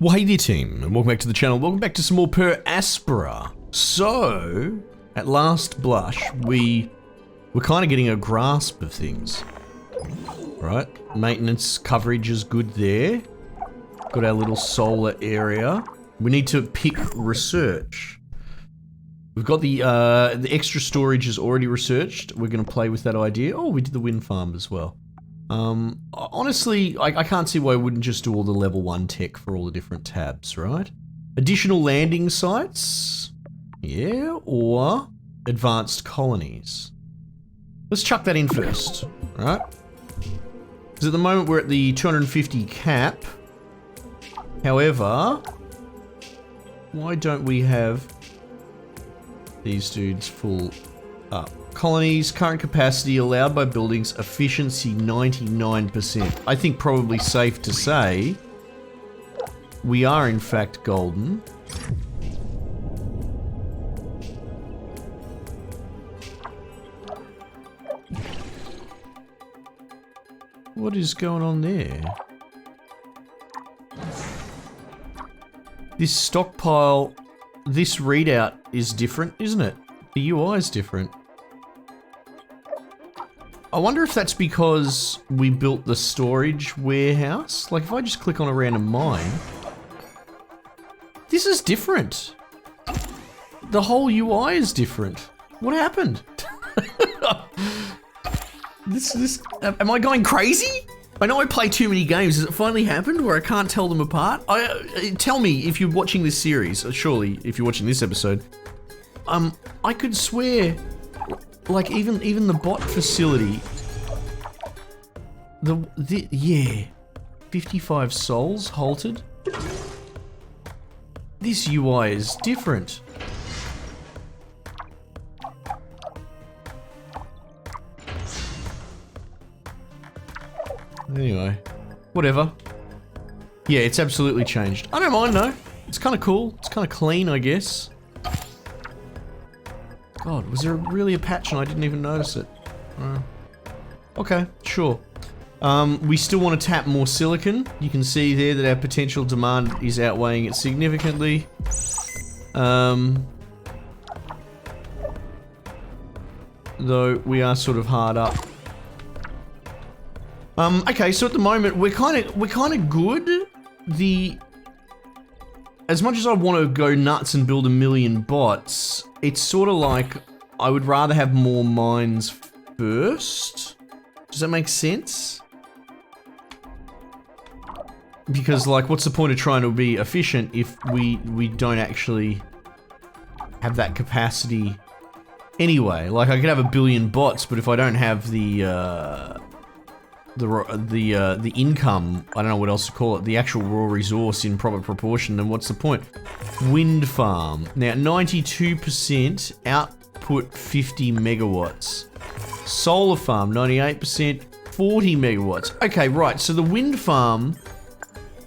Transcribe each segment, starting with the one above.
Well, hey there team, and welcome back to the channel. Welcome back to some more Per Aspera. So, at last blush, we're kind of getting a grasp of things. Right? Maintenance coverage is good there. Got our little solar area. We need to pick research. We've got the extra storage is already researched. We're going to play with that idea. Oh, we did the wind farm as well. Honestly, I can't see why we wouldn't just do all the level 1 tech for all the different tabs, right? Additional landing sites? Yeah, or advanced colonies. Let's chuck that in first, right? Because at the moment we're at the 250 cap. However, why don't we have these dudes full up? Colonies, current capacity allowed by buildings, efficiency 99%. I think probably safe to say we are in fact golden. What is going on there? This stockpile, this readout is different, isn't it? The UI is different. I wonder if that's because we built the storage warehouse. Like if I just click on a random mine, this is different. The whole UI is different. What happened? Am I going crazy? I know I play too many games. Has it finally happened where I can't tell them apart? Tell me if you're watching this series, surely if you're watching this episode, I could swear, like even the bot facility, yeah, 55 souls halted. This UI is different. Anyway, whatever. Yeah, it's absolutely changed. I don't mind though. It's kind of cool. It's kind of clean, I guess. God, was there really a patch and I didn't even notice it? Okay, sure. We still want to tap more silicon. You can see there that our potential demand is outweighing it significantly. Though we are sort of hard up. Okay, so at the moment we're kind of good. As much as I want to go nuts and build 1 million bots, it's sort of like I would rather have more mines first. Does that make sense? Because like, what's the point of trying to be efficient if we don't actually have that capacity anyway? Like, I could have 1 billion bots, but if I don't have the income, I don't know what else to call it, the actual raw resource in proper proportion, then what's the point? Wind farm. Now, 92% output 50 megawatts. Solar farm, 98%, 40 megawatts. Okay, right, so the wind farm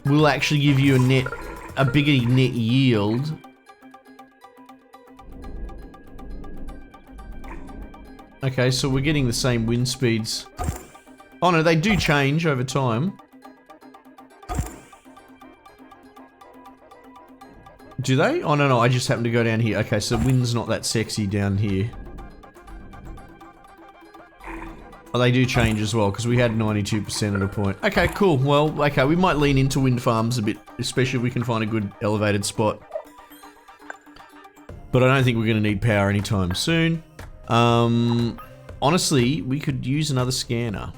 will actually give you a bigger net yield. Okay, so we're getting the same wind speeds. Oh no, they do change over time. Do they? Oh no, I just happened to go down here. Okay, so wind's not that sexy down here. Oh, they do change as well, because we had 92% at a point. Okay, cool. Well, okay, we might lean into wind farms a bit, especially if we can find a good elevated spot. But I don't think we're going to need power anytime soon. Honestly, we could use another scanner.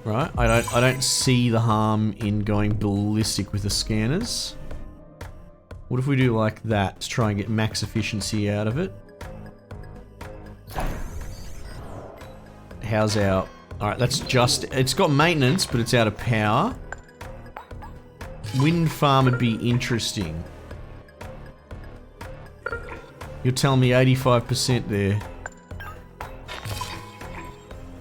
Right? I don't see the harm in going ballistic with the scanners. What if we do like that to try and get max efficiency out of it? How's our... Alright, that's just... It's got maintenance, but it's out of power. Wind farm would be interesting. You're telling me 85% there.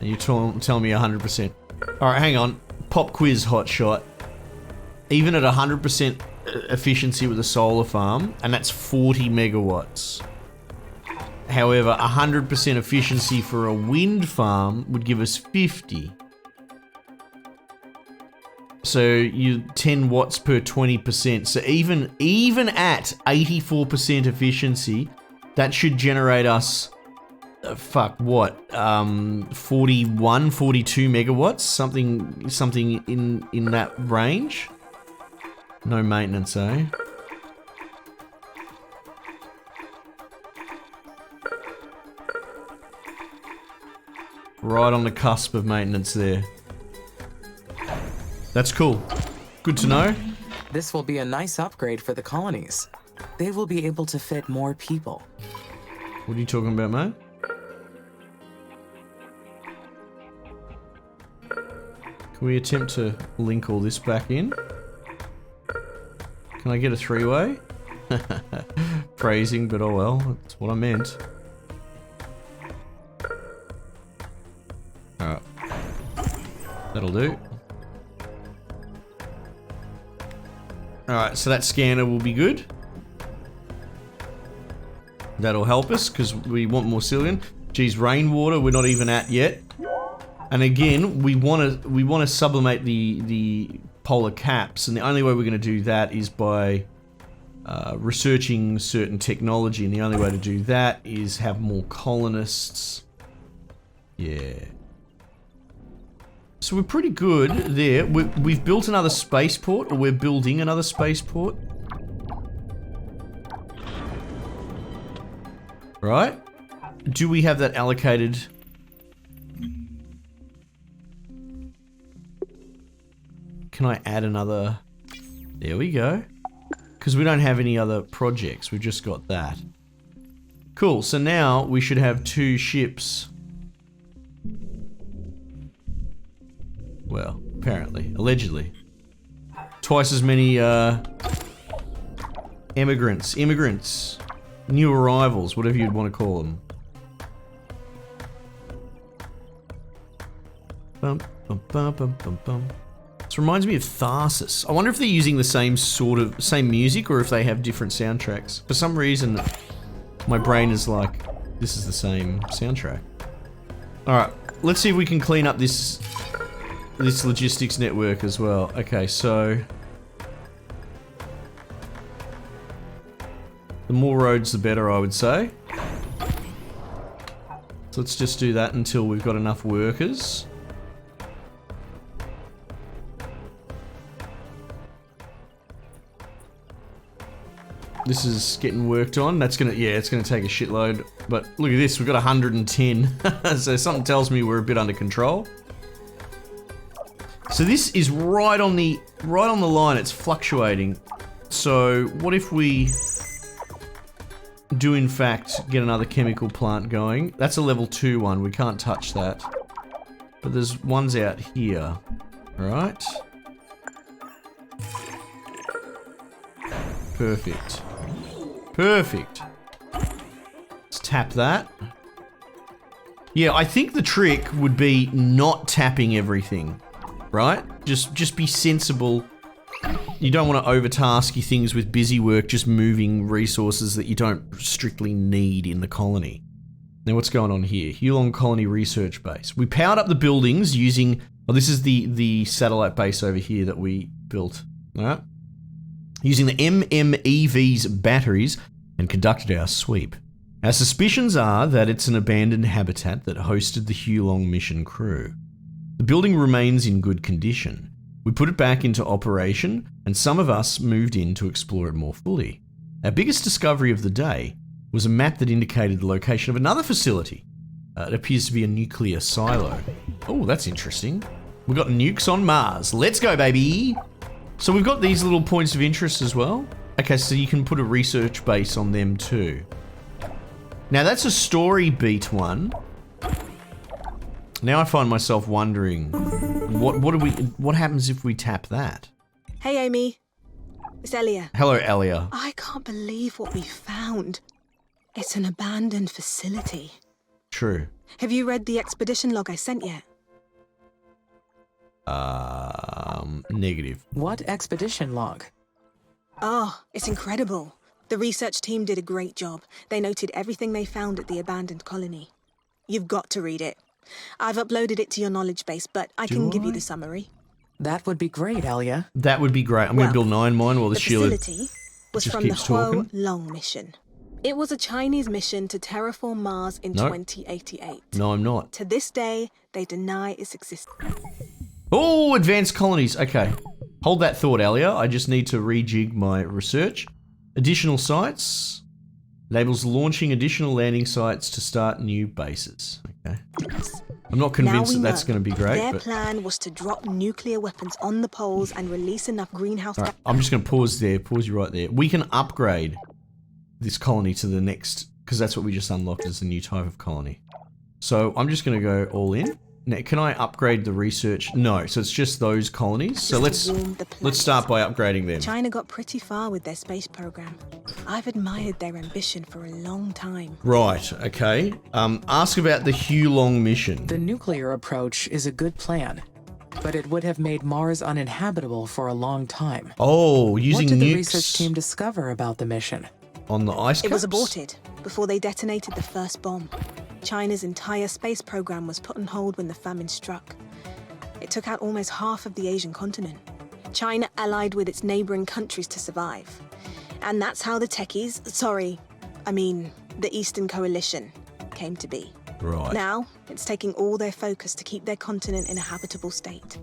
And you're telling me 100%. Alright, hang on. Pop quiz hotshot. Even at 100% efficiency with a solar farm, and that's 40 megawatts. However, 100% efficiency for a wind farm would give us 50. So you 10 watts per 20%. So even at 84% efficiency, that should generate us, 41, 42 megawatts, something in that range. No maintenance, eh? Right on the cusp of maintenance there. That's cool. Good to know. This will be a nice upgrade for the colonies. They will be able to fit more people. What are you talking about, mate? Can we attempt to link all this back in? Can I get a three-way? Phrasing, but oh well, that's what I meant. Alright. That'll do. Alright, so that scanner will be good. That'll help us, because we want more Cillian. Geez, rainwater we're not even at yet. And again, we want to sublimate the polar caps, and the only way we're going to do that is by researching certain technology, and the only way to do that is have more colonists. Yeah. So we're pretty good there. We've built another spaceport, or we're building another spaceport. Right? Do we have that allocated? Can I add another? There we go. Because we don't have any other projects. We've just got that. Cool. So now we should have 2 ships. Well, apparently. Allegedly. Twice as many, immigrants. New arrivals, whatever you'd want to call them. Bum, bum, bum, bum, bum, bum. This reminds me of Tharsis. I wonder if they're using the same music, or if they have different soundtracks. For some reason, my brain is like, this is the same soundtrack. Alright, let's see if we can clean up this logistics network as well. Okay, so the more roads the better, I would say. So let's just do that until we've got enough workers. This is getting worked on. That's gonna, yeah, it's gonna take a shitload. But look at this, we've got 110. So something tells me we're a bit under control. So this is right on the line. It's fluctuating. So what if we do in fact get another chemical plant going? That's a level 2 one. We can't touch that. But there's ones out here, right? Perfect. Perfect. Let's tap that. Yeah, I think the trick would be not tapping everything. Right? Just be sensible. You don't want to overtasky things with busy work, just moving resources that you don't strictly need in the colony. Now what's going on here? Hulong Colony Research Base. We powered up the buildings using, oh, this is the satellite base over here that we built. Alright? Using the MMEV's batteries and conducted our sweep. Our suspicions are that it's an abandoned habitat that hosted the Hulong mission crew. The building remains in good condition. We put it back into operation, and some of us moved in to explore it more fully. Our biggest discovery of the day was a map that indicated the location of another facility. It appears to be a nuclear silo. Oh, that's interesting. We've got nukes on Mars. Let's go, baby! So we've got these little points of interest as well. Okay, so you can put a research base on them too. Now that's a story beat one. Now I find myself wondering, what happens if we tap that? Hey, Amy. It's Elia. Hello, Elia. I can't believe what we found. It's an abandoned facility. True. Have you read the expedition log I sent yet? Negative. What expedition log? Oh, it's incredible. The research team did a great job. They noted everything they found at the abandoned colony. You've got to read it. I've uploaded it to your knowledge base, but I can give you the summary. That would be great, Alia. That would be great. I'm going to Well, build an iron mine while the The Sheila facility was just from the keeps talking. Hulong mission. It was a Chinese mission to terraform Mars in Nope. 2088. No, I'm not. To this day, they deny its existence. Oh, advanced colonies. Okay. Hold that thought, Alia. I just need to rejig my research. Additional sites. Labels launching additional landing sites to start new bases. Okay. I'm not convinced that Now we that's know going to be great, Their but... plan was to drop nuclear weapons on the poles and release enough greenhouse All right, I'm just going to pause there. Pause you right there. We can upgrade this colony to the next, because that's what we just unlocked as a new type of colony. So I'm just going to go all in. Now, can I upgrade the research? No, so it's just those colonies. So Just to let's warm the planet. let's start by upgrading them. China got pretty far with their space program. I've admired their ambition for a long time. Right, okay. Ask about the Hulong mission. The nuclear approach is a good plan, but it would have made Mars uninhabitable for a long time. Oh, using What did the nukes research team discover about the mission? on the ice caps? It was aborted before they detonated the first bomb. China's entire space program was put on hold when the famine struck. It took out almost half of the Asian continent. China allied with its neighboring countries to survive. And that's how the techies, the Eastern Coalition, came to be. Right. Now, it's taking all their focus to keep their continent in a habitable state.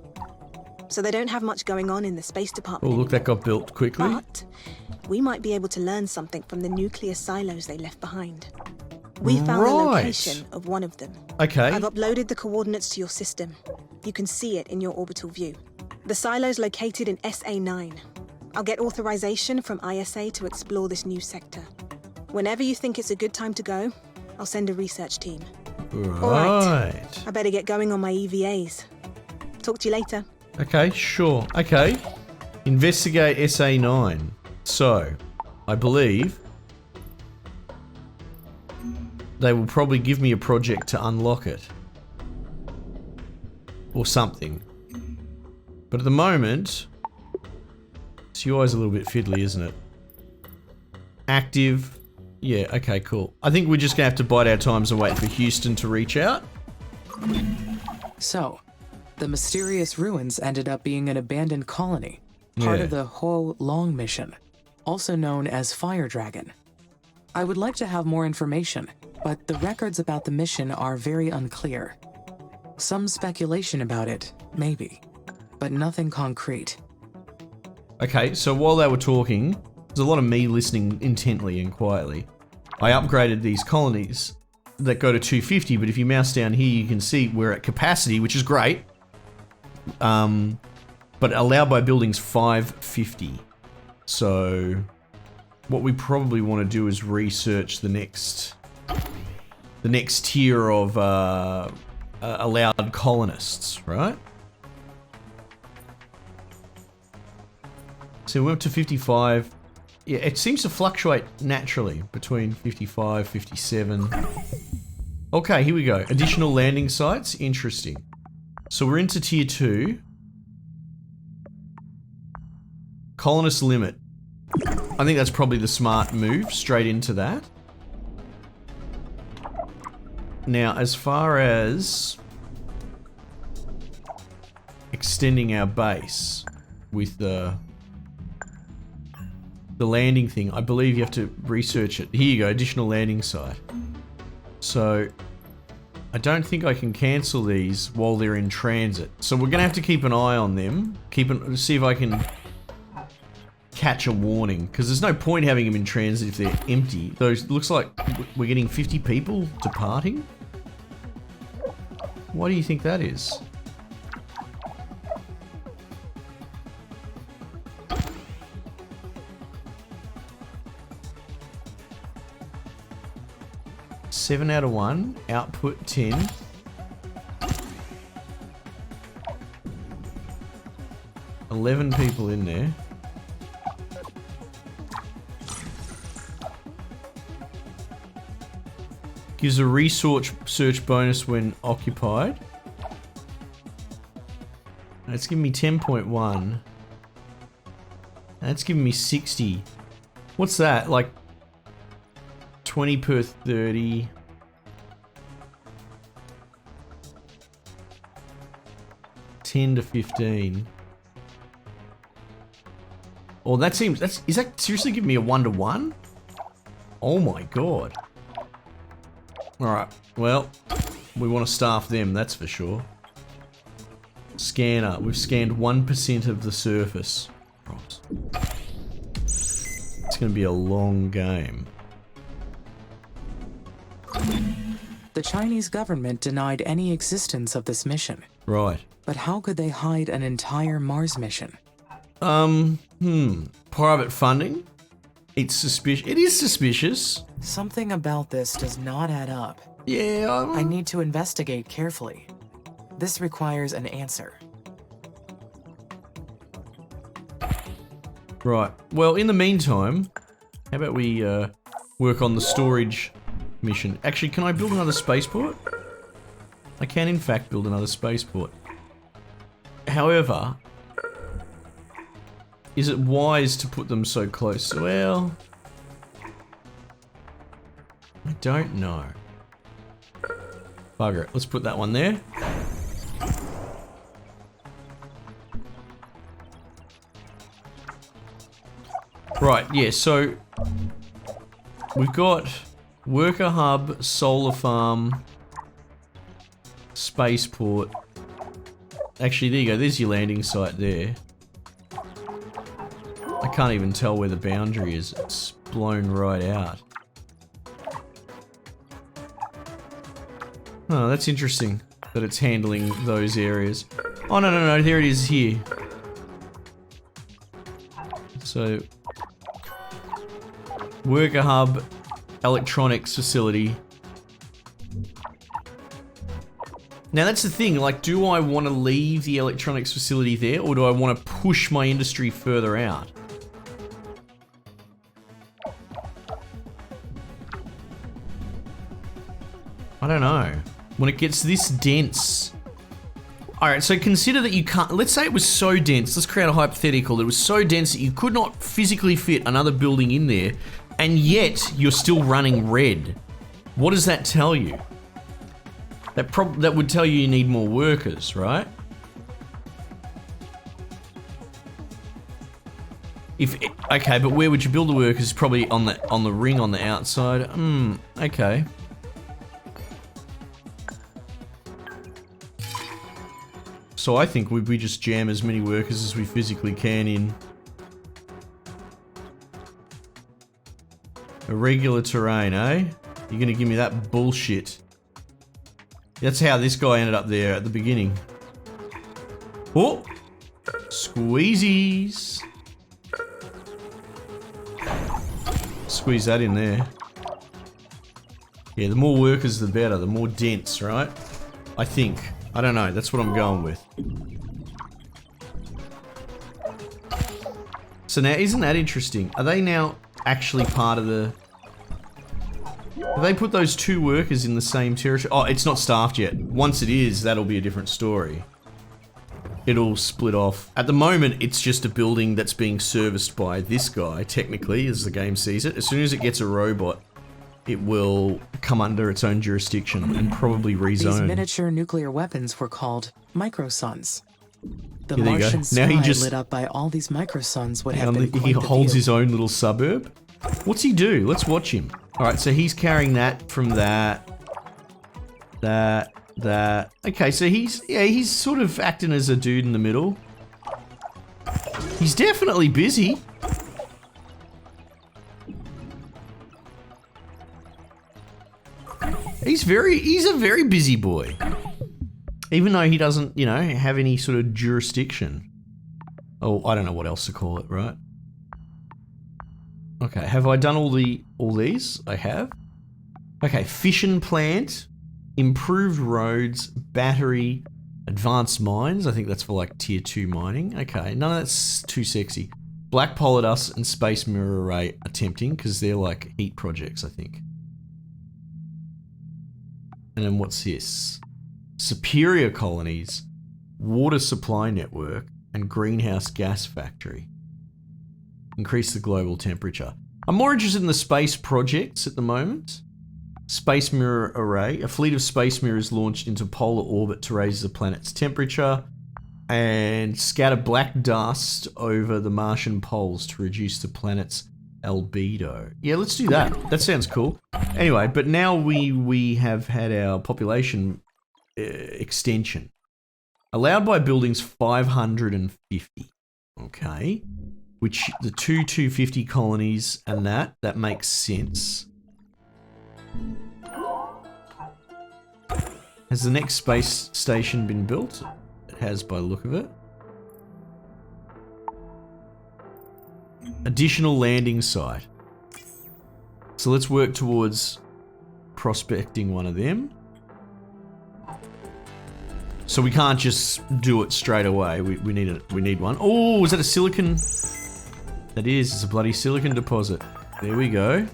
So they don't have much going on in the space Oh, department look, that got built quickly. But we might be able to learn something from the nuclear silos they left behind. We found the Right. location of one of them. Okay. I've uploaded the coordinates to your system. You can see it in your orbital view. The silo's located in SA9. I'll get authorization from ISA to explore this new sector. Whenever you think it's a good time to go, I'll send a research team. All right. I better get going on my EVAs. Talk to you later. Okay, sure. Okay. Investigate SA9. So, I believe they will probably give me a project to unlock it. Or something. But at the moment, this UI's a little bit fiddly, isn't it? Active. Yeah, okay, cool. I think we're just going to have to bide our times and wait for Houston to reach out. So, the mysterious ruins ended up being an abandoned colony, part Yeah. of the Hulong mission, also known as Fire Dragon. I would like to have more information, but the records about the mission are very unclear. Some speculation about it, maybe, but nothing concrete. Okay, so while they were talking, there's a lot of me listening intently and quietly. I upgraded these colonies that go to 250, but if you mouse down here, you can see we're at capacity, which is great. But allowed by buildings 550. So what we probably want to do is research the next tier of allowed colonists, right? So we went up to 55. Yeah, it seems to fluctuate naturally between 55, 57. Okay, here we go. Additional landing sites. Interesting. So we're into tier 2. Colonist limit. I think that's probably the smart move, straight into that. Now, as far as extending our base with the landing thing, I believe you have to research it. Here you go, additional landing site. So, I don't think I can cancel these while they're in transit. So we're gonna have to keep an eye on them. See if I can catch a warning, because there's no point having them in transit if they're empty. Those looks like we're getting 50 people departing. Why do you think that is? Seven out of 1, output 10. $11 people in there. Gives a research search bonus when occupied. That's giving me 10.1. That's giving me 60. What's that? Like 20 per 30. $10 to 15. Oh, that seems, is that seriously giving me a 1-to-1? Oh my god. Alright, well, we want to staff them, that's for sure. Scanner, we've scanned 1% of the surface. Props. It's going to be a long game. The Chinese government denied any existence of this mission. Right. But how could they hide an entire Mars mission? Private funding? It's suspicious. It is suspicious. Something about this does not add up. Yeah, I need to investigate carefully. This requires an answer. Right. Well, in the meantime, how about we work on the storage mission? Actually, can I build another spaceport? I can, in fact, build another spaceport. However, is it wise to put them so close? Well, I don't know. Bugger it. Let's put that one there. Right, yeah, so we've got worker hub, solar farm, spaceport. Actually, there you go. There's your landing site there. I can't even tell where the boundary is. It's blown right out. Oh, that's interesting that it's handling those areas. Oh, no, no, no. There it is here. So, worker hub, electronics facility. Now that's the thing, like, do I want to leave the electronics facility there, or do I want to push my industry further out? I don't know. When it gets this dense... Alright, so consider that you can't... Let's say it was so dense, let's create a hypothetical, that it was so dense that you could not physically fit another building in there, and yet you're still running red. What does that tell you? That would tell you need more workers, right? Okay, but where would you build the workers? Probably on the ring on the outside. Okay. So I think we just jam as many workers as we physically can in. Irregular terrain, eh? You're gonna give me that bullshit. That's how this guy ended up there at the beginning. Oh! Squeezies! Squeeze that in there. Yeah, the more workers the better, the more dense, right? I think. I don't know, that's what I'm going with. So now, isn't that interesting? Are they now actually part of the... Have they put those two workers in the same territory? Oh, it's not staffed yet. Once it is, that'll be a different story. It'll split off. At the moment, it's just a building that's being serviced by this guy, technically, as the game sees it. As soon as it gets a robot, it will come under its own jurisdiction and probably rezone. These miniature nuclear weapons were called microsuns. The Yeah, Martian now sky he just lit up by all these microsuns would have been he quite the holds view. his own little suburb. What's he do? Let's watch him. Alright, so he's carrying that from that. Okay, so he's sort of acting as a dude in the middle. He's definitely busy. He's a very busy boy. Even though he doesn't, you know, have any sort of jurisdiction. Oh, I don't know what else to call it, right? Okay, have I done all these? I have. Okay, fission plant, improved roads, battery, advanced mines. I think that's for like tier 2 mining. Okay, none of that's too sexy. Black polar dust and space mirror array are tempting because they're like heat projects, I think. And then what's this? Superior colonies, water supply network, and greenhouse gas factory. Increase the global temperature. I'm more interested in the space projects at the moment. Space mirror array. A fleet of space mirrors launched into polar orbit to raise the planet's temperature. and scatter black dust over the Martian poles to reduce the planet's albedo. Yeah, let's do that. That sounds cool. Anyway, but now we have had our population extension. Allowed by buildings 550. Okay. Which the 250 colonies and that makes sense. Has the next space station been built? It has by the look of it. Additional landing site. So let's work towards prospecting one of them. So we can't just do it straight away. We need one. Oh, is that a silicon? That is. It's a bloody silicon deposit. There we go.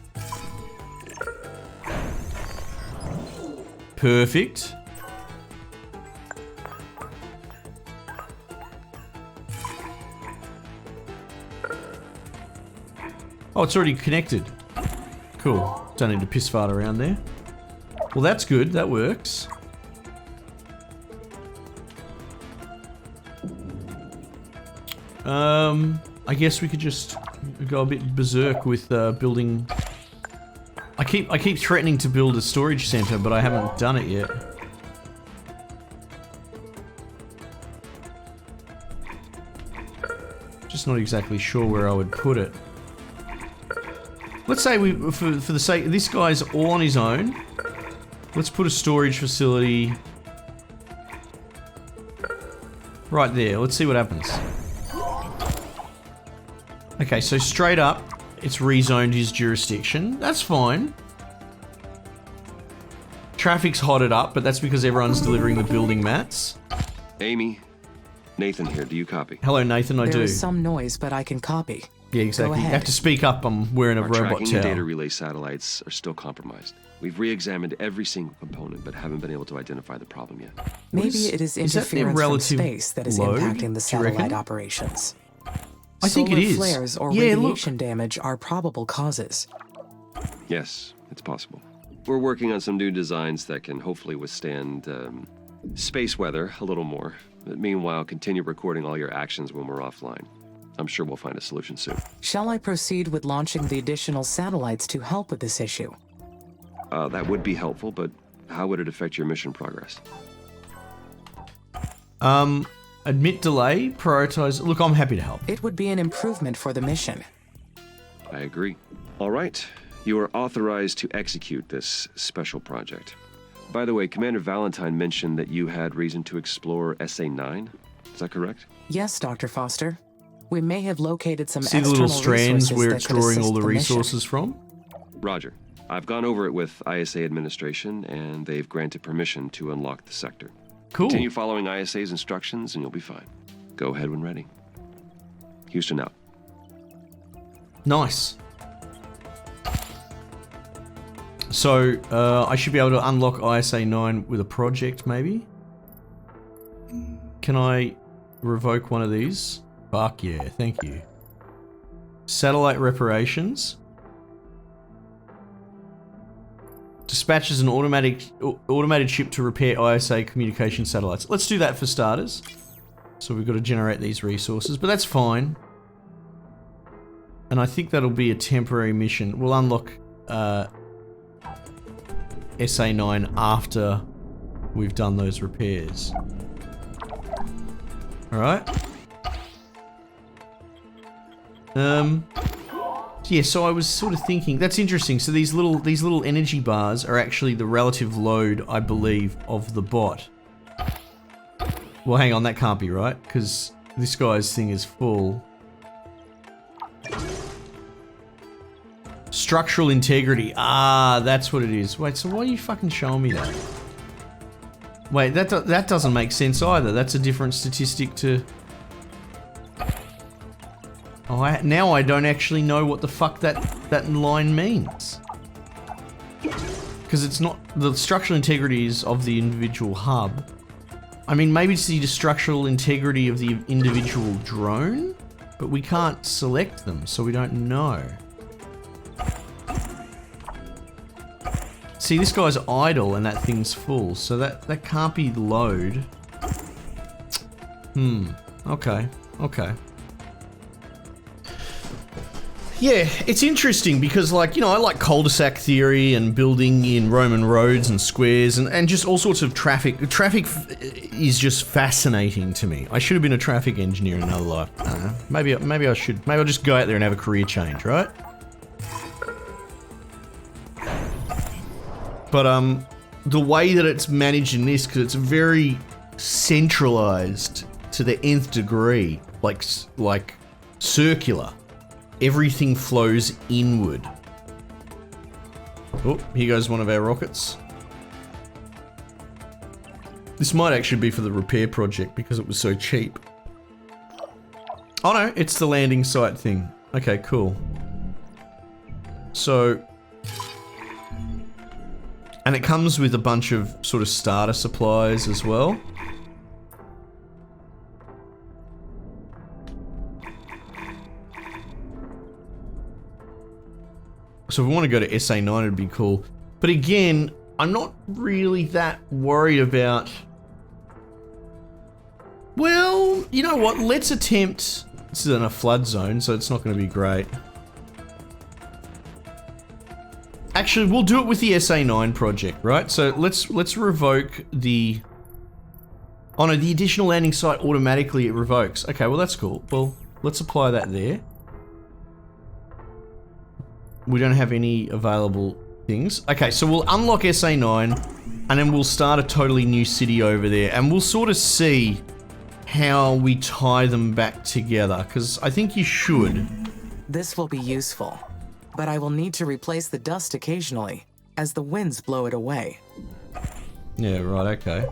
Perfect. Oh, it's already connected. Cool. Don't need to piss fart around there. Well, that's good. That works. I guess we could just go a bit berserk with building. I keep threatening to build a storage center, but I haven't done it yet. Just not exactly sure where I would put it. Let's say for the sake, this guy's all on his own. Let's put a storage facility right there. Let's see what happens. Okay, so straight up, it's rezoned his jurisdiction. That's fine. Traffic's hotted up, but that's because everyone's delivering the building mats. Amy, Nathan here. Do you copy? Hello, Nathan. I do. There is some noise, but I can copy. Yeah, exactly. You have to speak up. I'm wearing a robot tracking towel. and data relay satellites are still compromised. We've re-examined every single component, but haven't been able to identify the problem yet. Maybe it is interference from space that is impacting the satellite operations. I think it is. Solar flares or radiation damage are probable causes. Yes, it's possible. We're working on some new designs that can hopefully withstand space weather a little more. But meanwhile, continue recording all your actions when we're offline. I'm sure we'll find a solution soon. Shall I proceed with launching the additional satellites to help with this issue? That would be helpful, but how would it affect your mission progress? Admit delay, prioritize. Look, I'm happy to help. It would be an improvement for the mission. I agree. All right. You are authorized to execute this special project. By the way, Commander Valentine mentioned that you had reason to explore SA-9. Is that correct? Yes, Dr. Foster. We may have located some See the external little strands resources where that it's could drawing assist all the mission. resources from? Roger. I've gone over it with ISA administration, and they've granted permission to unlock the sector. Cool. Continue following ISA's instructions, and you'll be fine. Go ahead when ready. Houston out. Nice. So, I should be able to unlock ISA 9 with a project, maybe? Can I revoke one of these? Fuck yeah, thank you. Satellite reparations. Dispatches an automated ship to repair ISA communication satellites. Let's do that for starters. So we've got to generate these resources, but that's fine. And I think that'll be a temporary mission. We'll unlock SA9 after we've done those repairs. Alright. Yeah, so I was sort of thinking, that's interesting. So these little energy bars are actually the relative load, I believe, of the bot. Well, hang on, that can't be right, because this guy's thing is full. Structural integrity. Ah, that's what it is. Wait, so why are you fucking showing me that? Wait, that doesn't make sense either. That's a different statistic to... Oh, now I don't actually know what the fuck that line means. Because it's not... The structural integrity is of the individual hub. I mean, maybe it's the structural integrity of the individual drone, but we can't select them, so we don't know. See, this guy's idle and that thing's full, so that can't be load. Okay. Okay. Yeah, it's interesting because, like, you know, I like cul-de-sac theory and building in Roman roads and squares and just all sorts of traffic. Traffic is just fascinating to me. I should have been a traffic engineer in another life. I don't know. Maybe I should. Maybe I'll just go out there and have a career change, right? But the way that it's managed in this, because it's very centralized to the nth degree, like circular. Everything flows inward. Oh, here goes one of our rockets. This might actually be for the repair project because it was so cheap. Oh no, it's the landing site thing. Okay, cool. So... and it comes with a bunch of sort of starter supplies as well. So if we want to go to SA9, it'd be cool. But again, I'm not really that worried about... well, you know what? Let's attempt... this is in a flood zone, so it's not going to be great. Actually, we'll do it with the SA9 project, right? So let's revoke the... oh no, the additional landing site automatically it revokes. Okay, well that's cool. Well, let's apply that there. We don't have any available things. Okay, so we'll unlock SA9, and then we'll start a totally new city over there, and we'll sort of see how we tie them back together, because I think you should. This will be useful, but I will need to replace the dust occasionally, as the winds blow it away. Yeah, right, okay.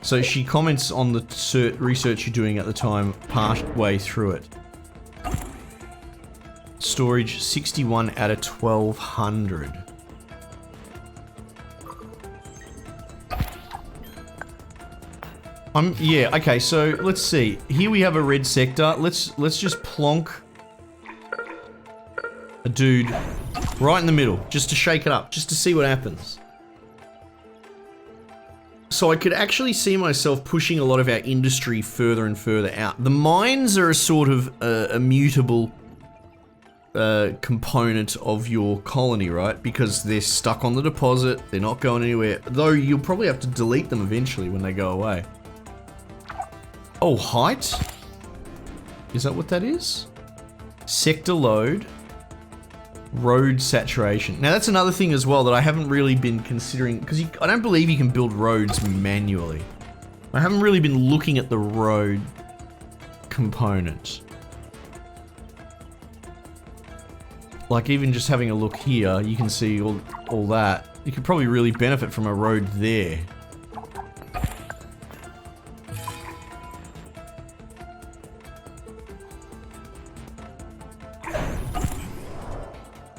So she comments on the research you're doing at the time, part way through it. Storage 61 out of 1200. Yeah, okay, so let's see. Here we have a red sector. Let's just plonk a dude right in the middle, just to shake it up, just to see what happens. So I could actually see myself pushing a lot of our industry further and further out. The mines are a sort of a mutable component of your colony, right? Because they're stuck on the deposit, they're not going anywhere. Though you'll probably have to delete them eventually when they go away. Oh, height? Is that what that is? Sector load. Road saturation. Now that's another thing as well that I haven't really been considering, because I don't believe you can build roads manually. I haven't really been looking at the road component. Like even just having a look here, you can see all that. You could probably really benefit from a road there.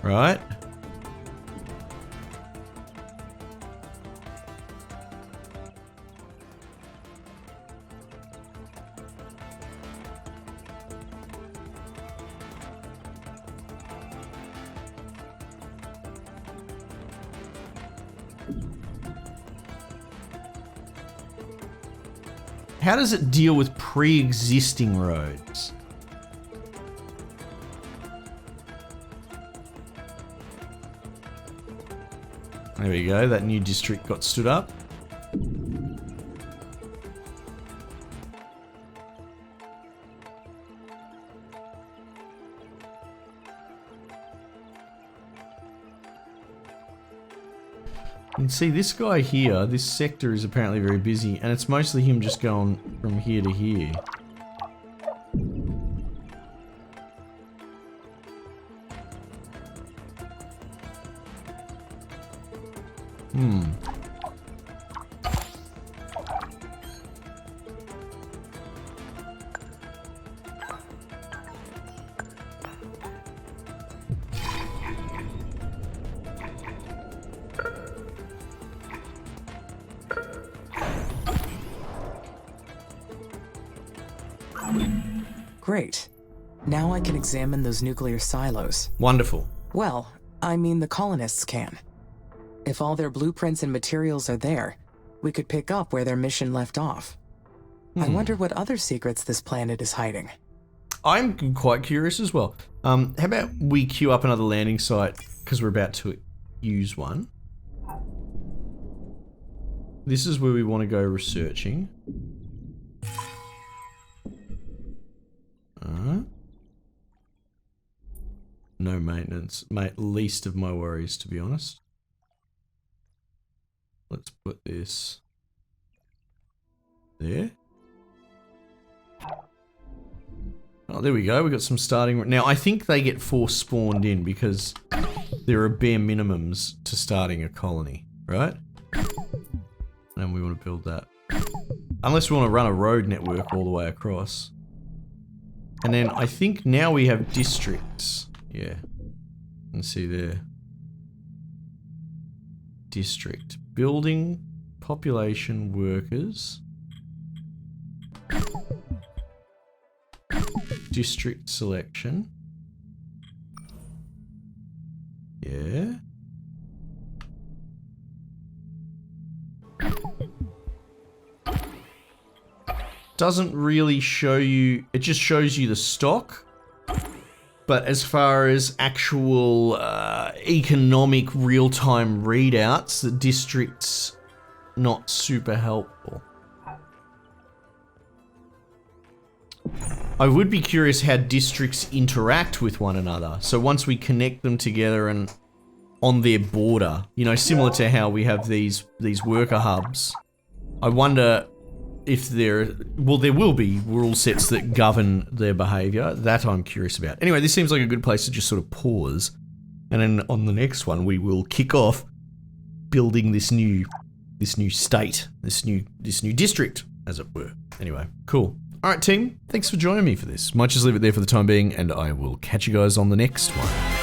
Right? How does it deal with pre-existing roads? There we go, that new district got stood up. You can see this guy here, this sector is apparently very busy, and it's mostly him just going from here to here. Great. Now I can examine those nuclear silos. Wonderful. Well, I mean the colonists can. If all their blueprints and materials are there, we could pick up where their mission left off. I wonder what other secrets this planet is hiding. I'm quite curious as well. How about we queue up another landing site because we're about to use one. This is where we want to go researching. No maintenance. Least of my worries, to be honest. Let's put this there. Oh, there we go. We got some starting. Now, I think they get force spawned in because there are bare minimums to starting a colony, right? And we want to build that. Unless we want to run a road network all the way across. And then I think now we have districts. Yeah. You can see there. District. Building, population, workers. District selection. Yeah. Doesn't really show you, it just shows you the stock. But as far as actual economic real-time readouts, the district's not super helpful. I would be curious how districts interact with one another. So once we connect them together and on their border, you know, similar to how we have these worker hubs, I wonder if there will be rule sets that govern their behavior. That I'm curious about. Anyway, this seems like a good place to just sort of pause. And then on the next one, we will kick off building this new state, this new district, as it were. Anyway, cool. All right, team, thanks for joining me for this. Might just leave it there for the time being, and I will catch you guys on the next one.